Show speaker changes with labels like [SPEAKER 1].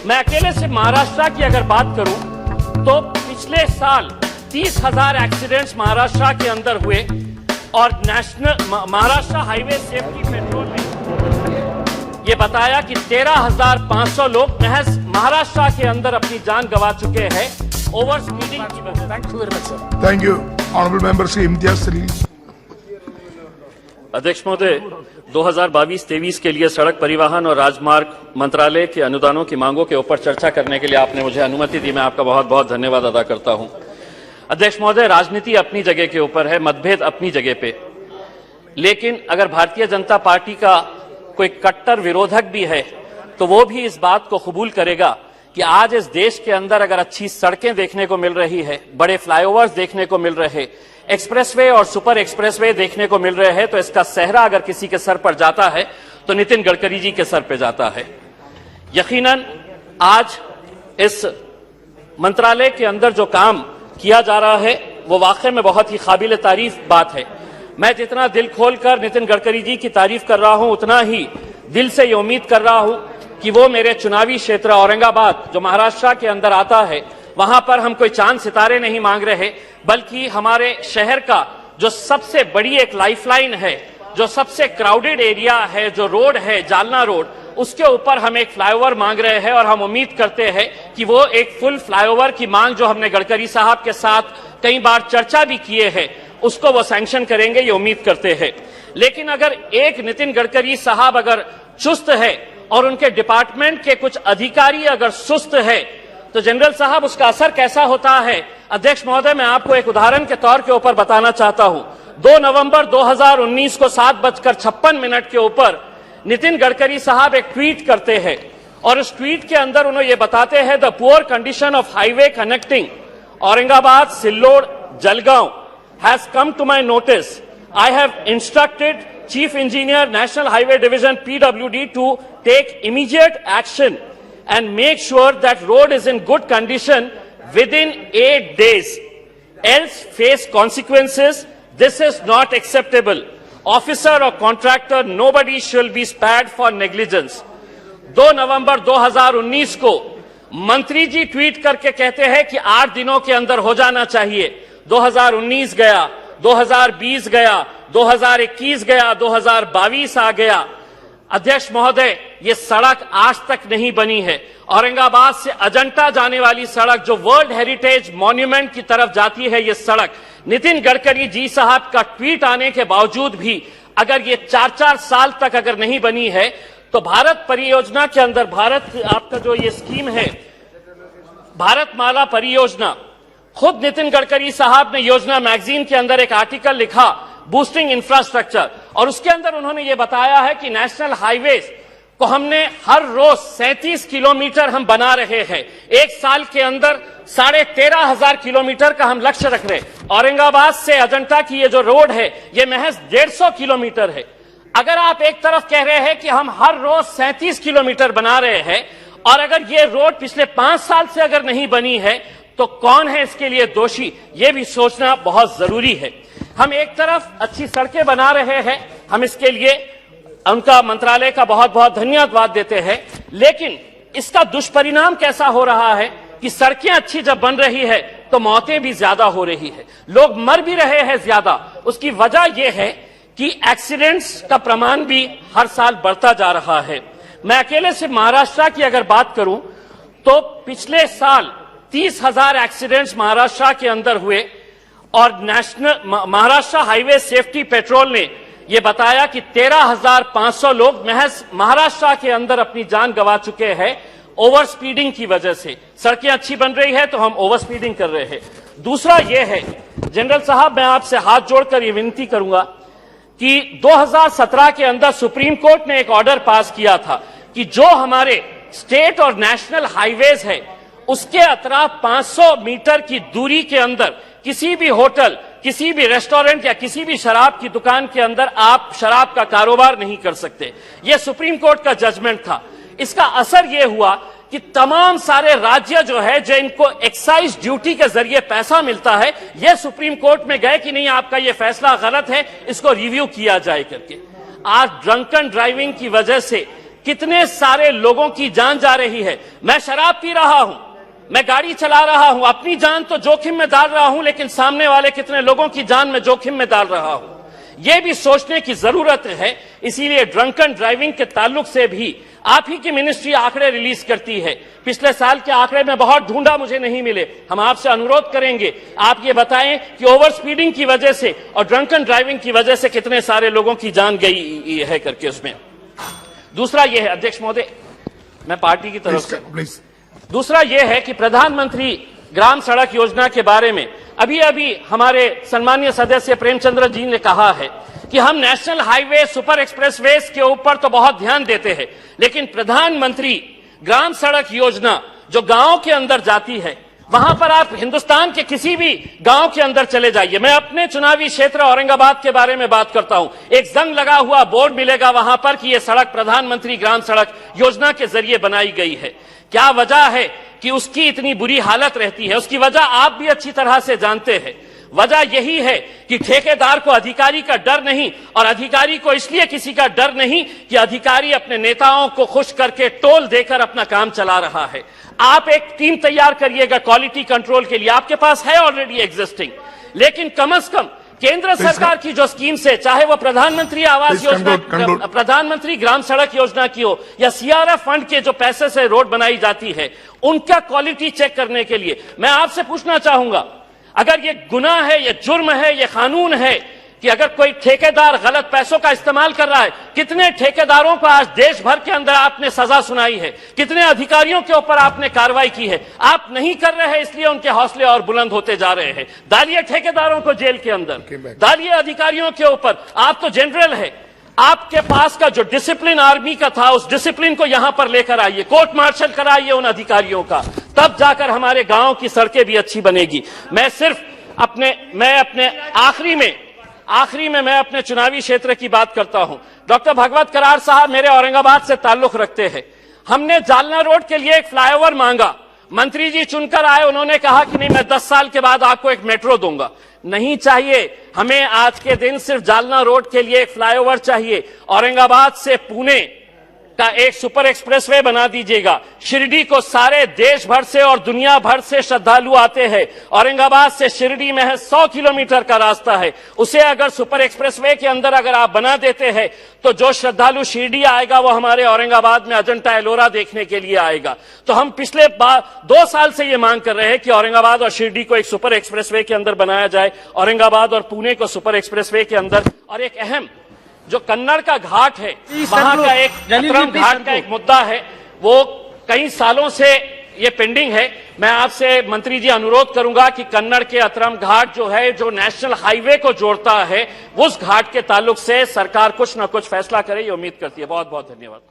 [SPEAKER 1] मैं अकेले से महाराष्ट्र की अगर बात करूं तो पिछले साल 30,000 एक्सीडेंट्स महाराष्ट्र के अंदर हुए और national Maharashtra highway safety petrol ने ये बताया कि 13,500 लोग महज महाराष्ट्र के अंदर अपनी जान गंवा चुके हैं ओवर स्पीडिंग की वजह से।
[SPEAKER 2] Thank you very much, sir.
[SPEAKER 3] Thank you. Honorable Member Sri Imtiaz Salim.
[SPEAKER 1] अध्यक्ष महोदय, 2022-23 के लिए सड़क परिवहन और राजमार्ग मंत्रालय के अनुदानों की मांगों के ऊपर चर्चा करने के लिए आपने मुझे अनुमति दी। मैं आपका बहुत बहुत धन्यवाद अदा करता हूं। अध्यक्ष महोदय, राजनीति अपनी जगह के ऊपर है, मतभेद अपनी जगह पे, लेकिन अगर भारतीय जनता पार्टी का कोई कट्टर विरोधक भी है तो वो भी इस बात को कबूल करेगा कि आज इस देश के अंदर अगर अच्छी सड़कें देखने को मिल रही है, बड़े फ्लाईओवर्स देखने को मिल रहे, एक्सप्रेसवे और सुपर एक्सप्रेसवे देखने को मिल रहे हैं, तो इसका सेहरा अगर किसी के सर पर जाता है तो नितिन गडकरी जी के सर पर जाता है। यकीनन आज इस मंत्रालय के अंदर जो काम किया जा रहा है वो वाकई में बहुत ही काबिल तारीफ बात है। मैं जितना दिल खोलकर नितिन गडकरी जी की तारीफ कर रहा हूं, उतना ही दिल से ये उम्मीद कर रहा हूं कि वो मेरे चुनावी क्षेत्र औरंगाबाद जो महाराष्ट्र के अंदर आता है, वहां पर हम कोई चांद सितारे नहीं मांग रहे, बल्कि हमारे शहर का जो सबसे बड़ी एक लाइफलाइन है, जो सबसे क्राउडेड एरिया है, जो रोड है जालना रोड, उसके ऊपर हम एक फ्लाईओवर मांग रहे हैं और हम उम्मीद करते हैं कि वो एक फुल फ्लाईओवर की मांग जो हमने गडकरी साहब के साथ कई बार चर्चा भी किए हैं, उसको वो सैंक्शन करेंगे, ये उम्मीद करते हैं। लेकिन अगर एक नितिन गडकरी साहब अगर चुस्त है और उनके डिपार्टमेंट के कुछ अधिकारी अगर सुस्त है तो जनरल साहब उसका असर कैसा होता है। अध्यक्ष महोदय, मैं आपको एक उदाहरण के तौर के ऊपर बताना चाहता हूं। 2 नवंबर 2019 को 7:56 के ऊपर नितिन गडकरी साहब एक ट्वीट करते हैं और उस ट्वीट के अंदर उन्होंने ये बताते हैं, the poor condition of highway connecting Aurangabad Sillod Jalgaon has come to my notice. I have instructed Chief Engineer, National Highway Division, PWD, to take immediate action and make sure that road is in good condition within 8 days. Else face consequences. This is not acceptable. Officer or contractor, nobody shall be spared for negligence. 2 नवंबर 2019 को मंत्री जी tweet करके कहते हैं कि 8 दिनों के अंदर हो जाना चाहिए। 2019 गया, 2020 गया, 2021 गया, 2022 आ गया। अध्यक्ष महोदय, ये सड़क आज तक नहीं बनी है। औरंगाबाद से अजंता जाने वाली सड़क जो वर्ल्ड हेरिटेज मॉन्यूमेंट की तरफ जाती है, ये सड़क नितिन गडकरी जी साहब का ट्वीट आने के बावजूद भी अगर ये 4-4 साल तक अगर नहीं बनी है तो भारत परियोजना के अंदर, भारत आपका जो ये स्कीम है भारतमाला परियोजना, खुद नितिन गडकरी साहब ने योजना मैगजीन के अंदर एक आर्टिकल लिखा, बूस्टिंग इंफ्रास्ट्रक्चर, और उसके अंदर उन्होंने ये बताया है कि नेशनल हाईवेज को हमने हर रोज 37 किलोमीटर हम बना रहे हैं। एक साल के अंदर 13,500 किलोमीटर का हम लक्ष्य रख रहे हैं। औरंगाबाद से अजंता की ये जो रोड है ये महज 150 किलोमीटर है। अगर आप एक तरफ कह रहे हैं कि हम हर रोज 37 किलोमीटर बना रहे हैं और अगर ये रोड पिछले 5 साल से अगर नहीं बनी है तो कौन है इसके लिए दोषी, ये भी सोचना बहुत जरूरी है। हम एक तरफ अच्छी सड़कें बना रहे हैं, हम इसके लिए उनका मंत्रालय का बहुत बहुत धन्यवाद देते हैं, लेकिन इसका दुष्परिणाम कैसा हो रहा है कि सड़कें अच्छी जब बन रही है तो मौतें भी ज्यादा हो रही है, लोग मर भी रहे हैं ज्यादा। उसकी वजह यह है कि एक्सीडेंट्स का प्रमाण भी हर साल बढ़ता जा रहा है। मैं अकेले से महाराष्ट्र की अगर बात करूं तो पिछले साल 30,000 एक्सीडेंट्स महाराष्ट्र के अंदर हुए और national Maharashtra highway safety petrol ने यह बताया कि 13,500 लोग महज महाराष्ट्र के अंदर अपनी जान गंवा चुके हैं ओवर स्पीडिंग की वजह से। सड़कें अच्छी बन रही है तो हम ओवर स्पीडिंग कर रहे हैं। दूसरा यह है, जनरल साहब, मैं आपसे हाथ जोड़कर यह विनती करूंगा कि 2017 के अंदर सुप्रीम कोर्ट ने एक ऑर्डर पास किया था कि जो हमारे स्टेट और नेशनल हाईवेज है उसके अतराफ 500 मीटर की दूरी के अंदर किसी भी होटल, किसी भी रेस्टोरेंट या किसी भी शराब की दुकान के अंदर आप शराब का कारोबार नहीं कर सकते। यह सुप्रीम कोर्ट का जजमेंट था। इसका असर यह हुआ कि तमाम सारे राज्य जो है, जो इनको एक्साइज ड्यूटी के जरिए पैसा मिलता है, यह सुप्रीम कोर्ट में गए कि नहीं, आपका यह फैसला गलत है, इसको रिव्यू किया जाए करके। आज ड्रंकन ड्राइविंग की वजह से कितने सारे लोगों की जान जा रही है। मैं शराब पी रहा हूं, मैं गाड़ी चला रहा हूं, अपनी जान तो जोखिम में डाल रहा हूं, लेकिन सामने वाले कितने लोगों की जान में जोखिम में डाल रहा हूं, यह भी सोचने की जरूरत है। इसीलिए ड्रंकन ड्राइविंग के ताल्लुक से भी आप ही की मिनिस्ट्री आंकड़े रिलीज करती है। पिछले साल के आंकड़े में बहुत ढूंढा, मुझे नहीं मिले। हम आपसे अनुरोध करेंगे, आप ये बताएं कि ओवर स्पीडिंग की वजह से और ड्रंकन ड्राइविंग की वजह से कितने सारे लोगों की जान गई है करके उसमें। दूसरा यह है अध्यक्ष महोदय, मैं पार्टी की तरफ से,
[SPEAKER 3] Please.
[SPEAKER 1] दूसरा यह है कि प्रधानमंत्री ग्राम सड़क योजना के बारे में अभी अभी हमारे सम्मानीय सदस्य प्रेमचंद्र जी ने कहा है कि हम नेशनल हाईवे, सुपर एक्सप्रेसवेज के ऊपर तो बहुत ध्यान देते हैं, लेकिन प्रधानमंत्री ग्राम सड़क योजना जो गांव के अंदर जाती है, वहां पर आप हिंदुस्तान के किसी भी गांव के अंदर चले जाइए। मैं अपने चुनावी क्षेत्र औरंगाबाद के बारे में बात करता हूं। एक जंग लगा हुआ बोर्ड मिलेगा वहां पर कि यह सड़क प्रधानमंत्री ग्राम सड़क योजना के जरिए बनाई गई है। क्या वजह है कि उसकी इतनी बुरी हालत रहती है? उसकी वजह आप भी अच्छी तरह से जानते हैं। वजह यही है कि ठेकेदार को अधिकारी का डर नहीं, और अधिकारी को इसलिए किसी का डर नहीं कि अधिकारी अपने नेताओं को खुश करके टोल देकर अपना काम चला रहा है। आप एक टीम तैयार करिएगा क्वालिटी कंट्रोल के लिए, आपके पास है ऑलरेडी एग्जिस्टिंग, लेकिन कम से कम केंद्र सरकार की जो स्कीम से, चाहे वो प्रधानमंत्री आवास योजना, प्रधानमंत्री ग्राम सड़क योजना की हो, या सीआरएफ फंड के जो पैसे से रोड बनाई जाती है, उनका क्वालिटी चेक करने के लिए मैं आपसे पूछना चाहूंगा, अगर ये गुनाह है, ये जुर्म है, ये कानून है कि अगर कोई ठेकेदार गलत पैसों का इस्तेमाल कर रहा है, कितने ठेकेदारों को आज देश भर के अंदर आपने सजा सुनाई है, कितने अधिकारियों के ऊपर आपने कार्रवाई की है? आप नहीं कर रहे हैं, इसलिए उनके हौसले और बुलंद होते जा रहे हैं। डालिए ठेकेदारों को जेल के अंदर, डालिए अधिकारियों के ऊपर। आप तो जनरल है, आपके पास का जो डिसिप्लिन आर्मी का था, उस डिसिप्लिन को यहां पर लेकर आइए, कोर्ट मार्शल कराइए उन अधिकारियों का, तब जाकर हमारे गांव की सड़कें भी अच्छी बनेगी। मैं अपने आखिरी में मैं अपने चुनावी क्षेत्र की बात करता हूं। डॉक्टर भगवत करार साहब मेरे औरंगाबाद से ताल्लुक रखते हैं। हमने जालना रोड के लिए एक फ्लाईओवर मांगा, मंत्री जी चुनकर आए, उन्होंने कहा कि नहीं, मैं 10 साल के बाद आपको एक मेट्रो दूंगा। नहीं चाहिए हमें आज के दिन सिर्फ जालना रोड के लिए एक फ्लाईओवर चाहिए। औरंगाबाद से पुणे का एक सुपर एक्सप्रेसवे बना दीजिएगा। शिरडी को सारे देश भर से और दुनिया भर से श्रद्धालु आते हैं। औरंगाबाद से शिरडी में है 100 किलोमीटर का रास्ता है, उसे अगर सुपर एक्सप्रेसवे के अंदर अगर आप बना देते हैं तो जो श्रद्धालु शिरडी आएगा वो हमारे औरंगाबाद में अजंता एलोरा देखने के लिए आएगा। तो हम पिछले 2 साल से ये मांग कर रहे हैं कि औरंगाबाद और शिरडी को एक सुपर एक्सप्रेसवे के अंदर बनाया जाए, औरंगाबाद और पुणे को सुपर एक्सप्रेसवे के अंदर। और एक अहम जो कन्नड़ का घाट है, वहां का एक अतरम घाट का एक मुद्दा है, वो कई सालों से ये पेंडिंग है। मैं आपसे मंत्री जी अनुरोध करूंगा कि कन्नड़ के अतरम घाट जो है, जो नेशनल हाईवे को जोड़ता है, उस घाट के ताल्लुक से सरकार कुछ न कुछ फैसला करे, ये उम्मीद करती है। बहुत बहुत धन्यवाद।